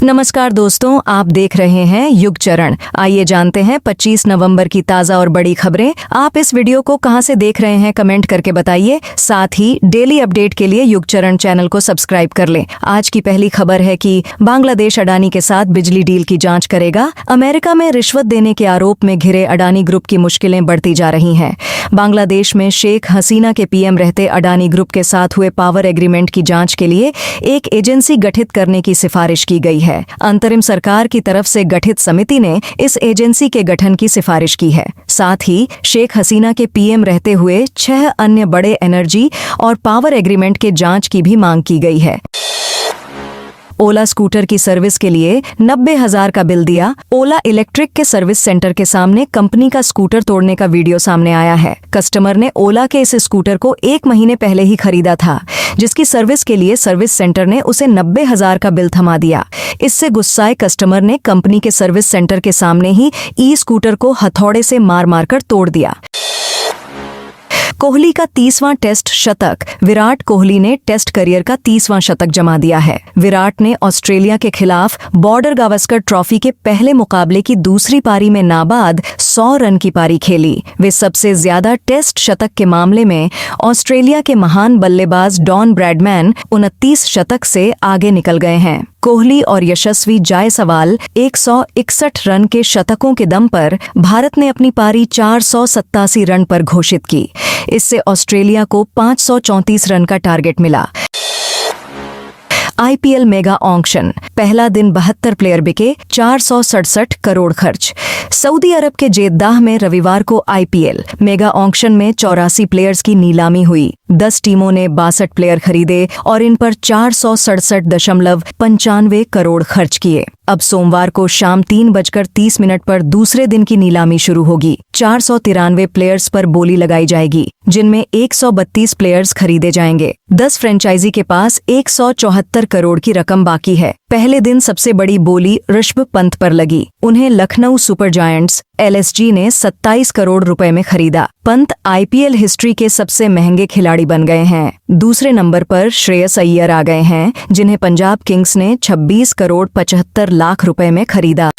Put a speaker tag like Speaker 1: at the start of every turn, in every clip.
Speaker 1: नमस्कार दोस्तों, आप देख रहे हैं युग चरण। आइए जानते हैं 25 नवंबर की ताज़ा और बड़ी खबरें। आप इस वीडियो को कहां से देख रहे हैं कमेंट करके बताइए। साथ ही डेली अपडेट के लिए युग चरण चैनल को सब्सक्राइब कर लें। आज की पहली खबर है कि बांग्लादेश अडानी के साथ बिजली डील की जांच करेगा। अमेरिका में रिश्वत देने के आरोप में घिरे अडानी ग्रुप की मुश्किलें बढ़ती जा रही हैं। बांग्लादेश में शेख हसीना के पीएम रहते अडानी ग्रुप के साथ हुए पावर एग्रीमेंट की जांच के लिए एक एजेंसी गठित करने की सिफारिश की गई है। अंतरिम सरकार की तरफ से गठित समिति ने इस एजेंसी के गठन की सिफारिश की है। साथ ही शेख हसीना के पीएम रहते हुए 6 अन्य बड़े एनर्जी और पावर एग्रीमेंट के जांच की भी मांग की गई है। ओला स्कूटर की सर्विस के लिए 90,000 का बिल दिया। ओला इलेक्ट्रिक के सर्विस सेंटर के सामने कंपनी का स्कूटर तोड़ने का वीडियो सामने आया है। कस्टमर ने ओला के इस स्कूटर को 1 महीने पहले ही खरीदा था, जिसकी सर्विस के लिए सर्विस सेंटर ने उसे 90,000 का बिल थमा दिया। इससे गुस्साए कस्टमर ने कंपनी के सर्विस सेंटर के सामने ही ई स्कूटर को हथौड़े से मार मारकर तोड़ दिया। कोहली का 30वां टेस्ट शतक। विराट कोहली ने टेस्ट करियर का 30वां शतक जमा दिया है। विराट ने ऑस्ट्रेलिया के खिलाफ बॉर्डर गावस्कर ट्रॉफी के पहले मुकाबले की दूसरी पारी में नाबाद 100 रन की पारी खेली। वे सबसे ज्यादा टेस्ट शतक के मामले में ऑस्ट्रेलिया के महान बल्लेबाज डॉन ब्रैडमैन 29 शतक से आगे निकल गए हैं। कोहली और यशस्वी जायसवाल 161 रन के शतकों के दम पर भारत ने अपनी पारी 487 रन पर घोषित की। इससे ऑस्ट्रेलिया को 534 रन का टारगेट मिला। IPL mega auction. पहला दिन 72 प्लेयर बिके, 467 करोड़ खर्च। सऊदी अरब के जेद्दाह में रविवार को आईपीएल मेगा ऑक्शन में 84 प्लेयर्स की नीलामी हुई। 10 टीमों ने 62 प्लेयर खरीदे और इन पर 467.95 करोड़ खर्च किए। अब सोमवार को शाम 3:30 पर दूसरे दिन की नीलामी शुरू होगी। 493 प्लेयर्स पर बोली लगाई जाएगी, जिनमें 132 प्लेयर्स खरीदे जाएंगे। 10 फ्रेंचाइजी के पास 174 करोड़ की रकम बाकी है। पहले दिन सबसे बड़ी बोली ऋषभ पंत पर लगी। उन्हें लखनऊ सुपर जायंट्स एलएसजी ने 27 करोड़ रुपए में खरीदा। पंत आईपीएल हिस्ट्री के सबसे महंगे खिलाड़ी बन गए हैं। दूसरे नंबर पर श्रेयस अय्यर आ गए हैं, जिन्हें पंजाब किंग्स ने 26 करोड़ 75 लाख रुपए में खरीदा।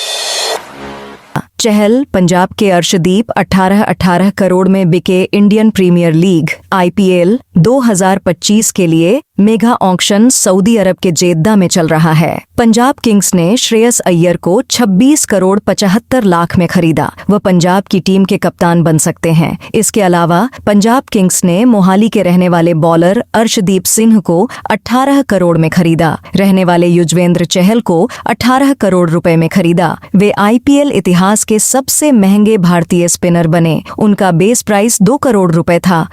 Speaker 1: चहल। पंजाब के अर्शदीप 18 करोड़ में बिके। इंडियन प्रीमियर लीग आईपीएल 2025 के लिए मेगा ऑक्शन सऊदी अरब के जेद्दा में चल रहा है। पंजाब किंग्स ने श्रेयस अय्यर को 26 करोड़ 75 लाख में खरीदा। वह पंजाब की टीम के कप्तान बन सकते हैं। इसके अलावा पंजाब किंग्स ने मोहाली के रहने वाले बॉलर अर्शदीप सिंह को 18 करोड़ में खरीदा। रहने वाले युजवेंद्र चहल को 18 करोड़ रुपए में खरीदा। वे आईपीएल इतिहास के सबसे महंगे भारतीय स्पिनर बने। उनका बेस प्राइस 2 करोड़ रुपए था।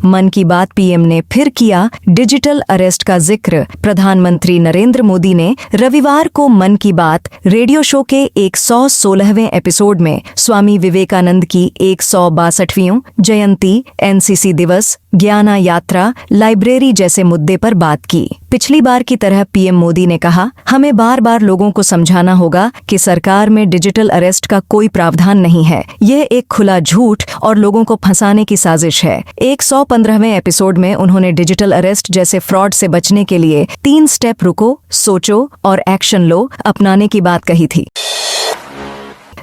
Speaker 1: मन की बात। पीएम ने फिर किया डिजिटल अरेस्ट का जिक्र। प्रधानमंत्री नरेंद्र मोदी ने रविवार को मन की बात रेडियो शो के 116वें एपिसोड में स्वामी विवेकानंद की 162वीं जयंती, एनसीसी दिवस, ज्ञाना यात्रा, लाइब्रेरी जैसे मुद्दे पर बात की। पिछली बार की तरह पीएम मोदी ने कहा, हमें बार बार लोगों को समझाना होगा कि सरकार में डिजिटल अरेस्ट का कोई प्रावधान नहीं है। यह एक खुला झूठ और लोगों को फंसाने की साजिश है। 115वें एपिसोड में उन्होंने डिजिटल अरेस्ट जैसे फ्रॉड से बचने के लिए 3 स्टेप रुको, सोचो और एक्शन लो अपनाने की बात कही थी।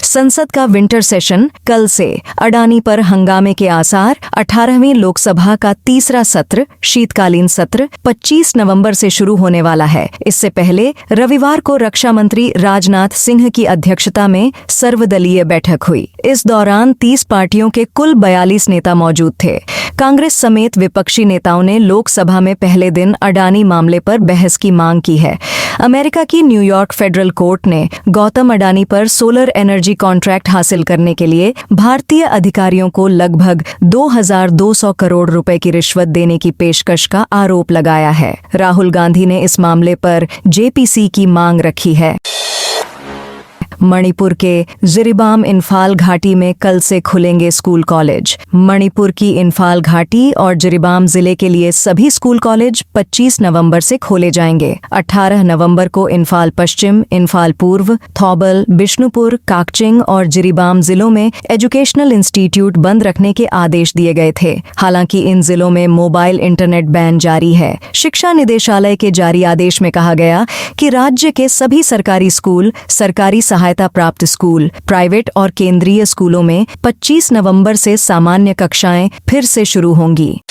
Speaker 1: संसद का विंटर सेशन कल से। अडानी पर हंगामे के आसार। 18वीं लोकसभा का तीसरा सत्र, शीतकालीन सत्र 25 नवंबर से शुरू होने वाला है। इससे पहले रविवार को रक्षा मंत्री राजनाथ सिंह की अध्यक्षता में सर्वदलीय बैठक हुई। इस दौरान 30 पार्टियों के कुल 42 नेता मौजूद थे। कांग्रेस समेत विपक्षी नेताओं ने लोकसभा में पहले दिन अडानी मामले पर बहस की मांग की है। अमेरिका की न्यूयॉर्क फेडरल कोर्ट ने गौतम अडानी पर सोलर एनर्जी कॉन्ट्रैक्ट हासिल करने के लिए भारतीय अधिकारियों को लगभग 2,200 करोड़ रुपए की रिश्वत देने की पेशकश का आरोप लगाया है। राहुल गांधी ने इस मामले पर जेपीसी की मांग रखी है। मणिपुर के जिरीबाम इंफाल घाटी में कल से खुलेंगे स्कूल कॉलेज। मणिपुर की इंफाल घाटी और जिरीबाम जिले के लिए सभी स्कूल कॉलेज 25 नवंबर से खोले जाएंगे। 18 नवंबर को इंफाल पश्चिम, इंफाल पूर्व, थौबल, बिष्णुपुर, काकचिंग और जिरीबाम जिलों में एजुकेशनल इंस्टीट्यूट बंद रखने के आदेश दिए गए थे। हालांकि इन जिलों में मोबाइल इंटरनेट बैन जारी है। शिक्षा निदेशालय के जारी आदेश में कहा गया कि राज्य के सभी सरकारी स्कूल, सरकारी सहायता प्राप्त स्कूल, प्राइवेट और केंद्रीय स्कूलों में 25 नवंबर से सामान्य कक्षाएं फिर से शुरू होंगी।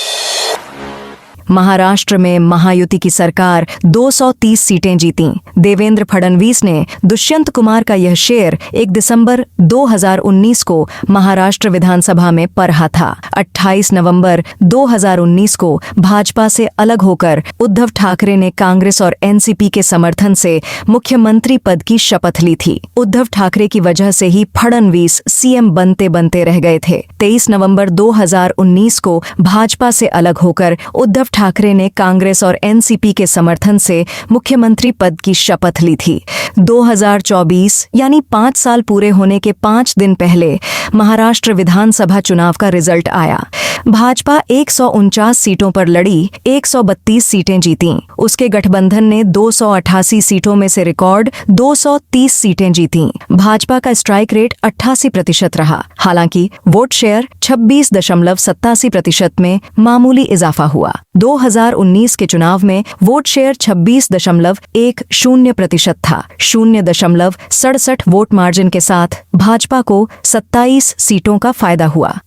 Speaker 1: महाराष्ट्र में महायुति की सरकार 230 सीटें जीतीं। देवेंद्र फडणवीस ने दुष्यंत कुमार का यह शेर 1 दिसंबर 2019 को महाराष्ट्र विधानसभा में पढ़ा था। 28 नवंबर 2019 को भाजपा से अलग होकर उद्धव ठाकरे ने कांग्रेस और एनसीपी के समर्थन से मुख्यमंत्री पद की शपथ ली थी। उद्धव ठाकरे की वजह से ही फडणवीस सीएम बनते बनते रह गए थे। 23 नवंबर 2019 को भाजपा से अलग होकर उद्धव ठाकरे ने कांग्रेस और एनसीपी के समर्थन से मुख्यमंत्री पद की शपथ ली थी। 2024 यानी 5 साल पूरे होने के 5 दिन पहले महाराष्ट्र विधानसभा चुनाव का रिजल्ट आया। भाजपा 149 सीटों पर लड़ी, 132 सीटें जीतीं। उसके गठबंधन ने 288 सीटों में से रिकॉर्ड 230 सीटें जीतीं। भाजपा का स्ट्राइक रेट 88% रहा। हालांकि वोट शेयर 26.87% में मामूली इजाफा हुआ। 2019 के चुनाव में वोट शेयर 26.10% था। 0.67 वोट मार्जिन के साथ भाजपा को 27 सीटों का फायदा हुआ।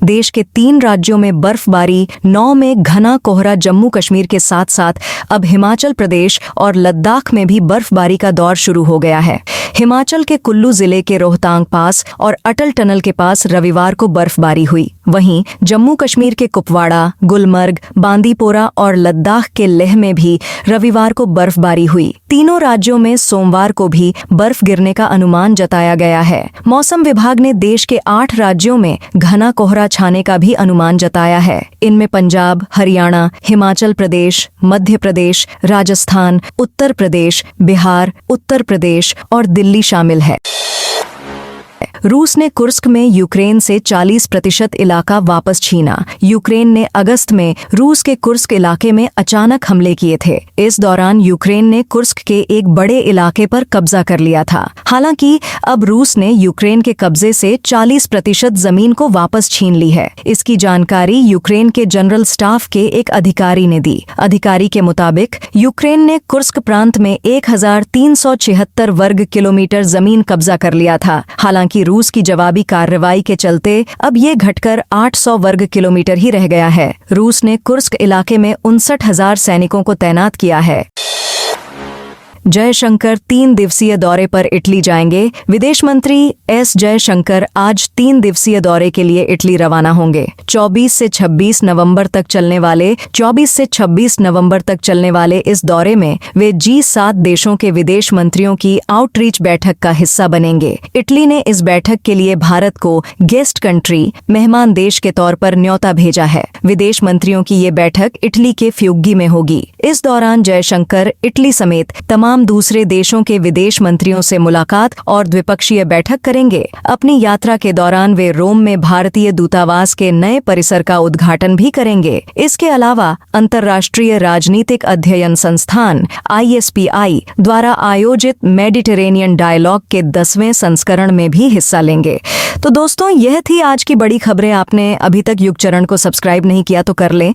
Speaker 1: देश के 3 राज्यों में बर्फबारी, 9 में घना कोहरा। जम्मू कश्मीर के साथ साथ अब हिमाचल प्रदेश और लद्दाख में भी बर्फबारी का दौर शुरू हो गया है। हिमाचल के कुल्लू जिले के रोहतांग पास और अटल टनल के पास रविवार को बर्फबारी हुई। वहीं जम्मू कश्मीर के कुपवाड़ा, गुलमर्ग, बांदीपोरा और लद्दाख के लेह में भी रविवार को बर्फबारी हुई। तीनों राज्यों में सोमवार को भी बर्फ गिरने का अनुमान जताया गया है। मौसम विभाग ने देश के 8 राज्यों में घना कोहरा छाने का भी अनुमान जताया है। इनमें पंजाब, हरियाणा, हिमाचल प्रदेश, मध्य प्रदेश, राजस्थान, उत्तर प्रदेश, बिहार, उत्तर प्रदेश और दिल्ली शामिल है। रूस ने कुर्स्क में यूक्रेन से 40% इलाका वापस छीना। यूक्रेन ने अगस्त में रूस के कुर्स्क इलाके में अचानक हमले किए थे। इस दौरान यूक्रेन ने कुर्स्क के एक बड़े इलाके पर कब्जा कर लिया था। हालांकि अब रूस ने यूक्रेन के कब्जे से 40% जमीन को वापस छीन ली है। इसकी जानकारी यूक्रेन के जनरल स्टाफ के एक अधिकारी ने दी। अधिकारी के मुताबिक यूक्रेन ने कुर्स्क प्रांत में 1376 वर्ग किलोमीटर जमीन कब्जा कर लिया था। हालांकि रूस की जवाबी कार्रवाई के चलते अब ये घटकर 800 वर्ग किलोमीटर ही रह गया है। रूस ने कुर्स्क इलाके में 59,000 सैनिकों को तैनात किया है। जयशंकर 3 दिवसीय दौरे पर इटली जाएंगे। विदेश मंत्री एस जयशंकर आज 3 दिवसीय दौरे के लिए इटली रवाना होंगे। 24 से 26 नवंबर तक चलने वाले इस दौरे में वे G7 देशों के विदेश मंत्रियों की आउटरीच बैठक का हिस्सा बनेंगे। इटली ने इस बैठक के लिए भारत को गेस्ट कंट्री, मेहमान देश के तौर पर न्योता भेजा है। विदेश मंत्रियों की ये बैठक इटली के फ्यूग्गी में होगी। इस दौरान जयशंकर इटली समेत तमाम दूसरे देशों के विदेश मंत्रियों से मुलाकात और द्विपक्षीय बैठक करेंगे। अपनी यात्रा के दौरान वे रोम में भारतीय दूतावास के नए परिसर का उद्घाटन भी करेंगे। इसके अलावा अंतर्राष्ट्रीय राजनीतिक अध्ययन संस्थान ISPI द्वारा आयोजित मेडिटेरेनियन डायलॉग के 10वें संस्करण में भी हिस्सा लेंगे। तो दोस्तों, यह थी आज की बड़ी खबरें। आपने अभी तक युग चरण को सब्सक्राइब नहीं किया तो कर लें।